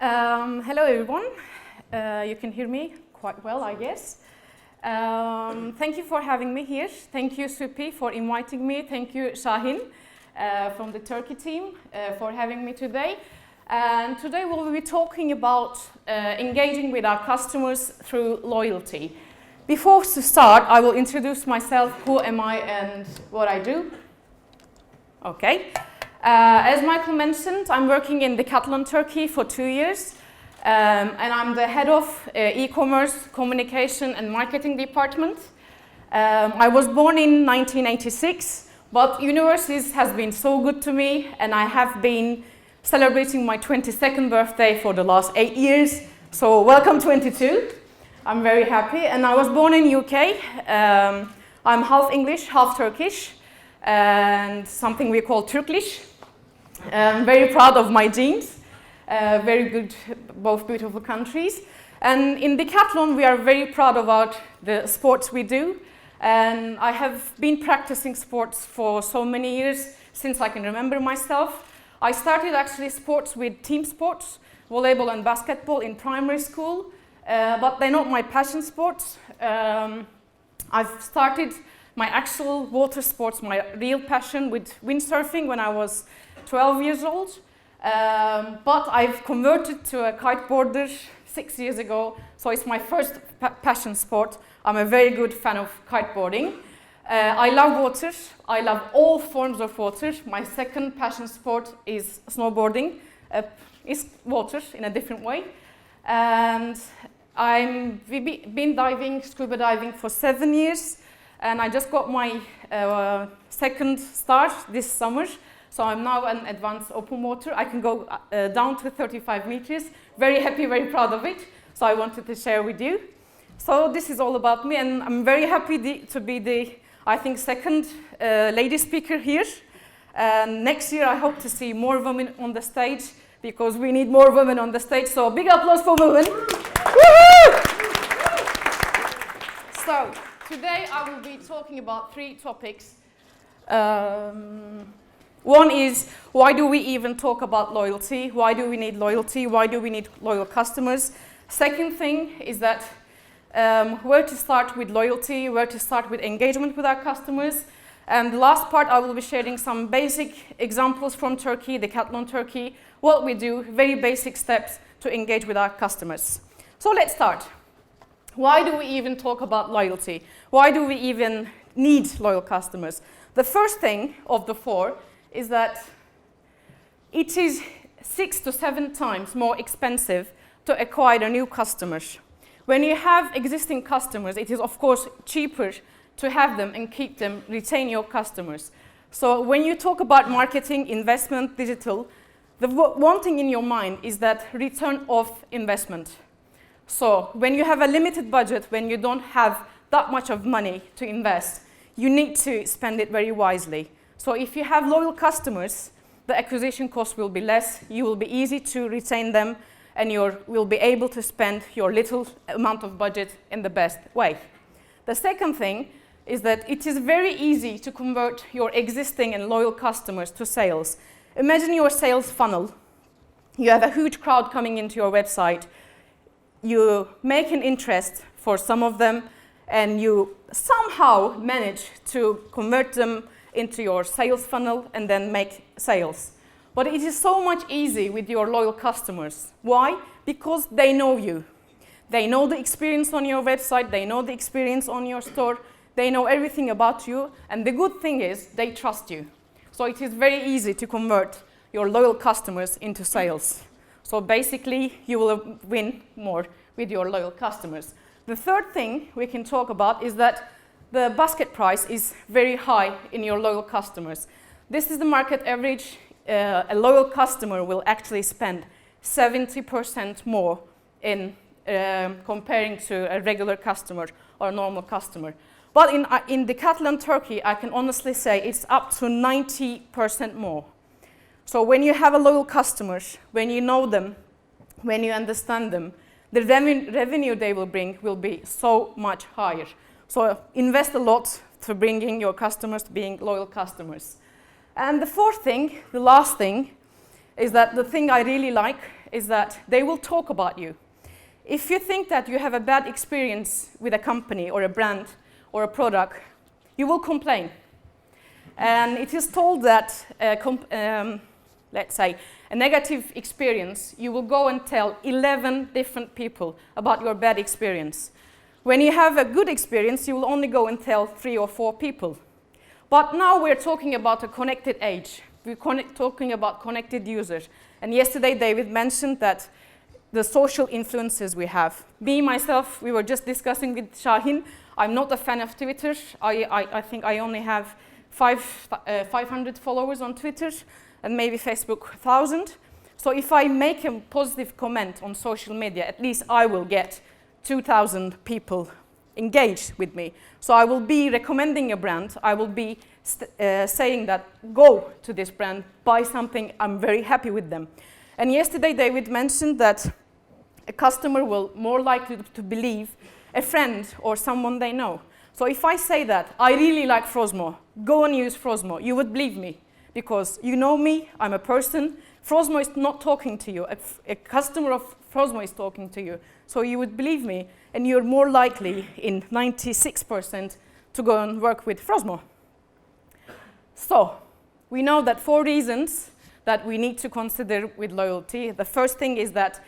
Hello everyone. You can hear me quite well, I guess. Thank you for having me here. Thank you, Supi, for inviting me. Thank you, Shahin, from the Turkey team, for having me today. And today we'll be talking about engaging with our customers through loyalty. Before to start, I will introduce myself, who am I and what I do. Okay. As Michael mentioned, I'm working in Decathlon Turkey for 2 years, and I'm the head of e-commerce, communication and marketing department. I was born in 1986, but universities has been so good to me, and I have been celebrating my 22nd birthday for the last 8 years. So welcome 22. I'm very happy, and I was born in UK. I'm half English, half Turkish, and something we call Turklish. I'm very proud of my genes, very good, both beautiful countries. And in Decathlon, we are very proud about the sports we do. And I have been practicing sports for so many years, since I can remember myself. I started actually sports with team sports, volleyball and basketball in primary school, but they're not my passion sports. I've started my actual water sports, my real passion, with windsurfing when I was 12 years old, but I've converted to a kiteboarder 6 years ago, so it's my first passion sport. I'm a very good fan of kiteboarding. I love water. I love all forms of water. My second passion sport is snowboarding. It's water in a different way. And we've been diving, scuba diving for 7 years, and I just got my second star this summer. So I'm now an advanced open water. I can go down to 35 meters. Very happy, very proud of it. So I wanted to share with you. So this is all about me, and I'm very happy to be the, I think, second lady speaker here. And next year I hope to see more women on the stage, because we need more women on the stage. So big applause for women. So today I will be talking about 3 topics. One is, why do we even talk about loyalty? Why do we need loyalty? Why do we need loyal customers? Second thing is that where to start with loyalty, where to start with engagement with our customers. And the last part, I will be sharing some basic examples from Turkey, Decathlon Turkey, what we do, very basic steps to engage with our customers. So let's start. Why do we even talk about loyalty? Why do we even need loyal customers? The first thing of the 4 is that it is 6 to 7 times more expensive to acquire a new customer. When you have existing customers, it is of course cheaper to have them and keep them, retain your customers. So when you talk about marketing, investment, digital, the one thing in your mind is that return of investment. So when you have a limited budget, when you don't have that much of money to invest, you need to spend it very wisely. So if you have loyal customers, the acquisition cost will be less, you will be easy to retain them, and you will be able to spend your little amount of budget in the best way. The second thing is that it is very easy to convert your existing and loyal customers to sales. Imagine your sales funnel. You have a huge crowd coming into your website. You make an interest for some of them, and you somehow manage to convert them into your sales funnel and then make sales. But it is so much easier with your loyal customers. Why? Because they know you. They know the experience on your website, they know the experience on your store, they know everything about you, and the good thing is they trust you. So it is very easy to convert your loyal customers into sales. So basically, you will win more with your loyal customers. The third thing we can talk about is that the basket price is very high in your loyal customers. This is the market average. A loyal customer will actually spend 70% more in comparing to a regular customer or a normal customer. But in Decathlon Turkey, I can honestly say it's up to 90% more. So when you have a loyal customer, when you know them, when you understand them, the revenue they will bring will be so much higher. So invest a lot to bringing your customers to being loyal customers. And the fourth thing, the last thing, is that the thing I really like is that they will talk about you. If you think that you have a bad experience with a company or a brand or a product, you will complain. And it is told that, let's say, a negative experience, you will go and tell 11 different people about your bad experience. When you have a good experience, you will only go and tell 3 or 4 people. But now we're talking about a connected age. We're talking about connected users. And yesterday, David mentioned that the social influences we have. Me, myself, we were just discussing with Shahin. I'm not a fan of Twitter. I think I only have 500 followers on Twitter and maybe Facebook 1,000. So if I make a positive comment on social media, at least I will get 2,000 people engaged with me. So I will be recommending a brand. I will be saying that go to this brand, buy something, I'm very happy with them. And yesterday David mentioned that a customer will more likely to believe a friend or someone they know. So if I say that, I really like Frosmo, go and use Frosmo, you would believe me because you know me, I'm a person. Frosmo is not talking to you, a customer of Frosmo is talking to you. So you would believe me and you're more likely in 96% to go and work with Frosmo. So we know that 4 reasons that we need to consider with loyalty. The first thing is that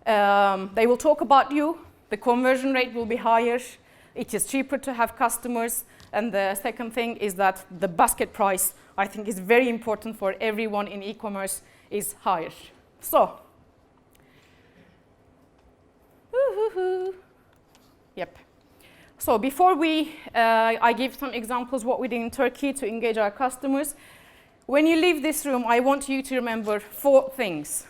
they will talk about you, the conversion rate will be higher, it is cheaper to have customers, and the second thing is that the basket price, I think is very important for everyone in e-commerce, is higher. So, yep. So before I give some examples what we do in Turkey to engage our customers, when you leave this room, I want you to remember 4 things.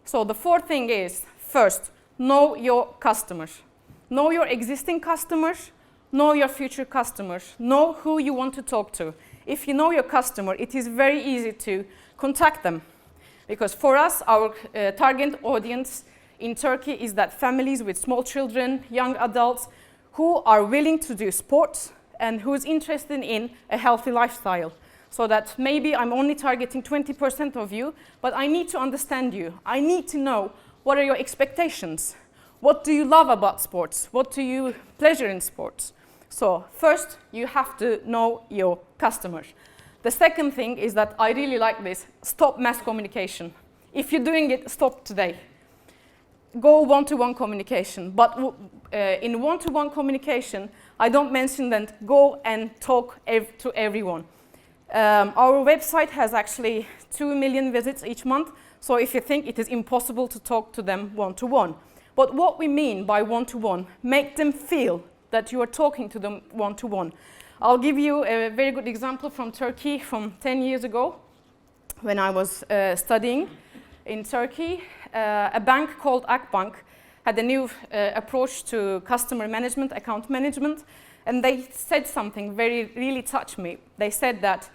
So the 4th thing is, first, know your customers. Know your existing customers, know your future customers, know who you want to talk to. If you know your customer, it is very easy to contact them. Because for us, our target audience in Turkey is that families with small children, young adults, who are willing to do sports and who's interested in a healthy lifestyle. So that maybe I'm only targeting 20% of you, but I need to understand you. I need to know what are your expectations. What do you love about sports? What do you pleasure in sports? So first, you have to know your customers. The second thing is that I really like this, stop mass communication. If you're doing it, stop today. Go one-to-one communication, but in one-to-one communication, I don't mention that go and talk to everyone. Our website has actually 2 million visits each month, so if you think it is impossible to talk to them one-to-one. But what we mean by one-to-one, make them feel that you are talking to them one-to-one. I'll give you a very good example from Turkey from 10 years ago when I was studying in Turkey. A bank called Akbank had a new approach to customer management, account management, and they said something really touched me. They said that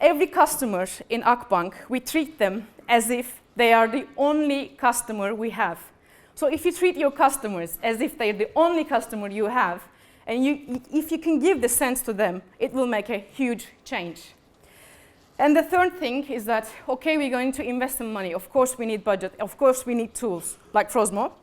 every customer in Akbank, we treat them as if they are the only customer we have. So if you treat your customers as if they're the only customer you have, and if you can give the sense to them, it will make a huge change. And the third thing is that, okay, we're going to invest some money. Of course, we need budget. Of course, we need tools like Frosmo.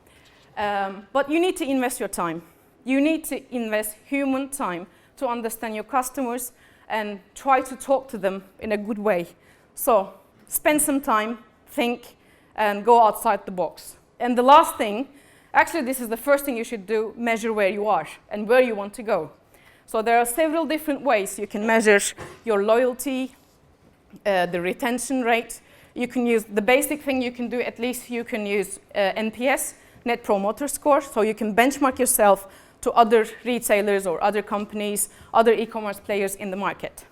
But you need to invest your time. You need to invest human time to understand your customers and try to talk to them in a good way. So spend some time, think, and go outside the box. And the last thing, actually this is the first thing you should do, measure where you are and where you want to go. So there are several different ways you can measure your loyalty, the retention rate. You can use the basic thing you can do, at least you can use NPS, Net Promoter Score, so you can benchmark yourself to other retailers or other companies, other e-commerce players in the market.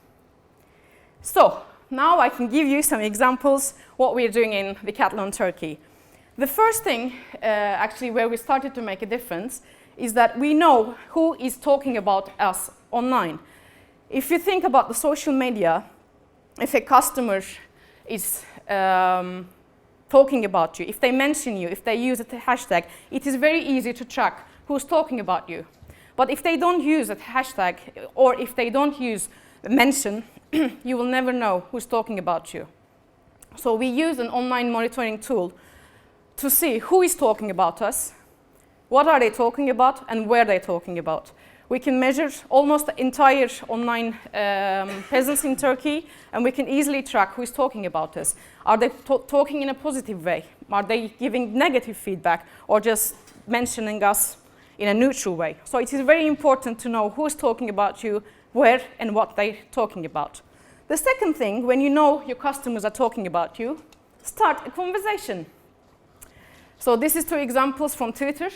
So now I can give you some examples what we're doing in Decathlon Turkey. The first thing, actually where we started to make a difference, is that we know who is talking about us online. If you think about the social media, if a customer is talking about you, if they mention you, if they use a hashtag, it is very easy to track who's talking about you. But if they don't use a hashtag, or if they don't use mention, you will never know who's talking about you. So we use an online monitoring tool to see who is talking about us, what are they talking about, and where they're talking about. We can measure almost the entire online presence in Turkey, and we can easily track who is talking about us. Are they talking in a positive way? Are they giving negative feedback, or just mentioning us in a neutral way? So it is very important to know who is talking about you, where, and what they're talking about. The second thing, when you know your customers are talking about you, start a conversation. So this is 2 examples from Twitter.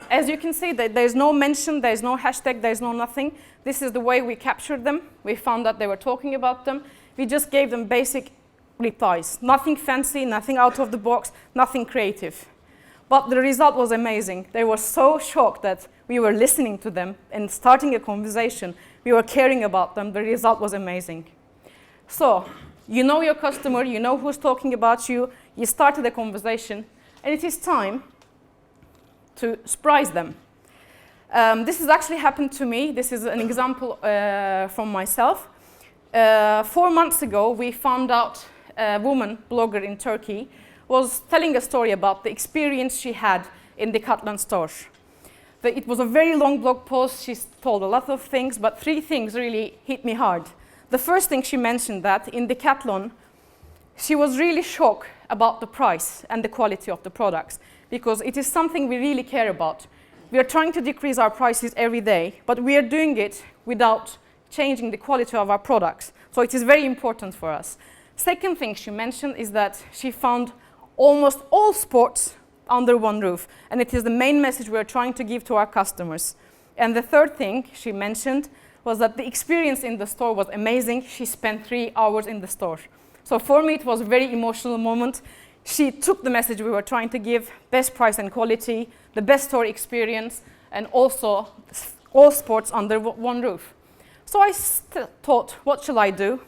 As you can see, there's no mention, there's no hashtag, there's no nothing. This is the way we captured them. We found that they were talking about them. We just gave them basic replies. Nothing fancy, nothing out of the box, nothing creative. But the result was amazing. They were so shocked that we were listening to them and starting a conversation. We were caring about them. The result was amazing. So, you know your customer, you know who's talking about you, you started a conversation, and it is time to surprise them. This has actually happened to me. This is an example from myself. 4 months ago, we found out a woman blogger in Turkey was telling a story about the experience she had in the Decathlon store. It was a very long blog post. She told a lot of things, but 3 things really hit me hard. The first thing she mentioned that in Decathlon, she was really shocked about the price and the quality of the products, because it is something we really care about. We are trying to decrease our prices every day, but we are doing it without changing the quality of our products. So it is very important for us. Second thing she mentioned is that she found almost all sports under one roof, and it is the main message we are trying to give to our customers. And the third thing she mentioned was that the experience in the store was amazing. She spent 3 hours in the store. So for me, it was a very emotional moment. She took the message we were trying to give, best price and quality, the best store experience, and also all sports under one roof. So I thought, what shall I do?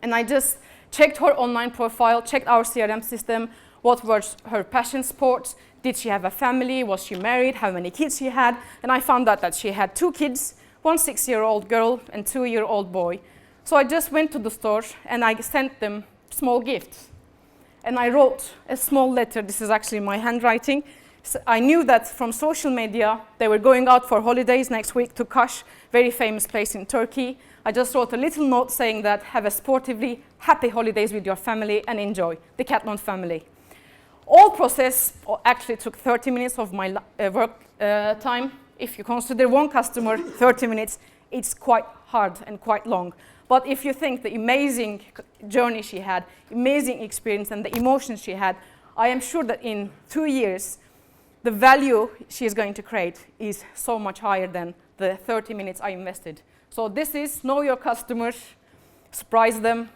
And I just checked her online profile, checked our CRM system, what were her passion sports, did she have a family, was she married, how many kids she had, and I found out that she had 2 kids, 1 6-year-old girl and 2-year-old boy. So I just went to the store and I sent them small gifts. And I wrote a small letter. This is actually my handwriting. So I knew that from social media, they were going out for holidays next week to Kaş, very famous place in Turkey. I just wrote a little note saying that have a sportively happy holidays with your family and enjoy, the Decathlon family. All process actually took 30 minutes of my work time. If you consider one customer, 30 minutes, it's quite hard and quite long. But if you think the amazing journey she had, amazing experience and the emotions she had, I am sure that in 2 years, the value she is going to create is so much higher than the 30 minutes I invested. So this is know your customers, surprise them,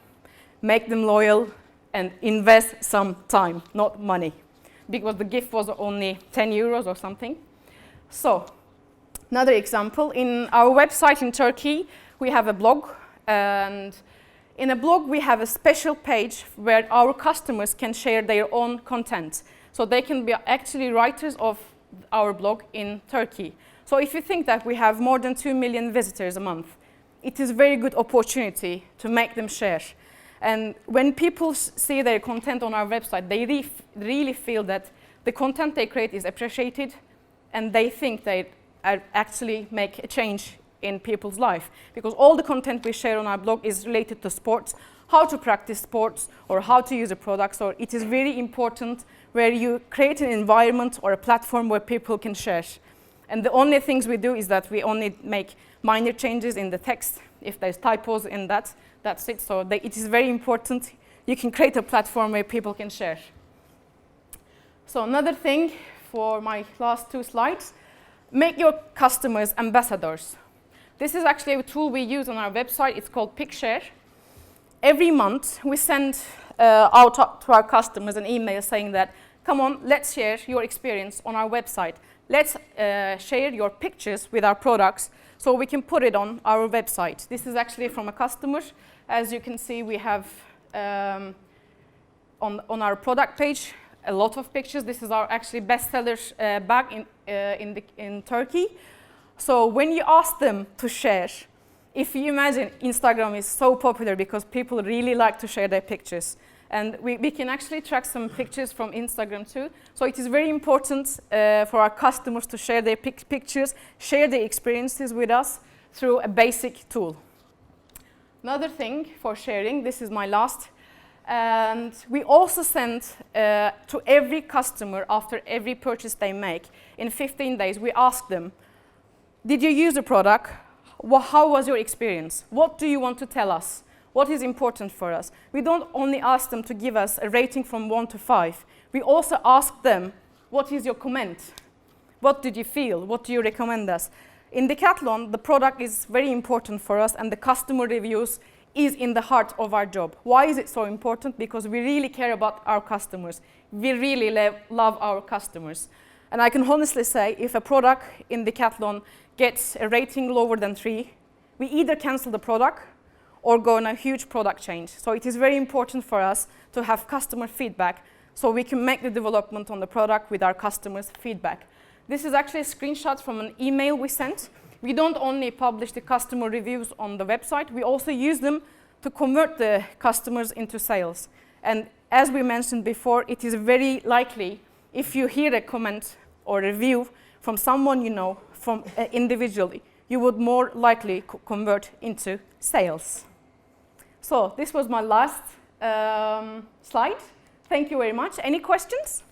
make them loyal, and invest some time, not money, because the gift was only 10 euros or something. So another example, in our website in Turkey, we have a blog. And in a blog, we have a special page where our customers can share their own content. So they can be actually writers of our blog in Turkey. So if you think that we have more than 2 million visitors a month, it is a very good opportunity to make them share. And when people see their content on our website, they really feel that the content they create is appreciated, and they think they actually make a change in people's life, because all the content we share on our blog is related to sports, how to practice sports or how to use a product. So it is very important where you create an environment or a platform where people can share. And the only things we do is that we only make minor changes in the text. If there's typos in that, that's it. So it is very important. You can create a platform where people can share. So another thing for my last 2 slides, make your customers ambassadors. This is actually a tool we use on our website. It's called PickShare. Every month, we send out to our customers an email saying that, come on, let's share your experience on our website. Let's share your pictures with our products so we can put it on our website. This is actually from a customer. As you can see, we have on our product page a lot of pictures. This is our actually bestseller bag in Turkey. So when you ask them to share, if you imagine Instagram is so popular because people really like to share their pictures. And we can actually track some pictures from Instagram too. So it is very important for our customers to share their pictures, share their experiences with us through a basic tool. Another thing for sharing, this is my last, and we also send to every customer after every purchase they make, in 15 days, we ask them, did you use the product? How was your experience? What do you want to tell us? What is important for us? We don't only ask them to give us a rating from 1 to 5. We also ask them, what is your comment? What did you feel? What do you recommend us? In Decathlon, the product is very important for us, and the customer reviews is in the heart of our job. Why is it so important? Because we really care about our customers. We really love our customers. And I can honestly say, if a product in Decathlon gets a rating lower than 3, we either cancel the product or go on a huge product change. So it is very important for us to have customer feedback so we can make the development on the product with our customers' feedback. This is actually a screenshot from an email we sent. We don't only publish the customer reviews on the website, we also use them to convert the customers into sales. And as we mentioned before, it is very likely if you hear a comment or review from someone you know, from individually, you would more likely convert into sales. So this was my last slide. Thank you very much. Any questions?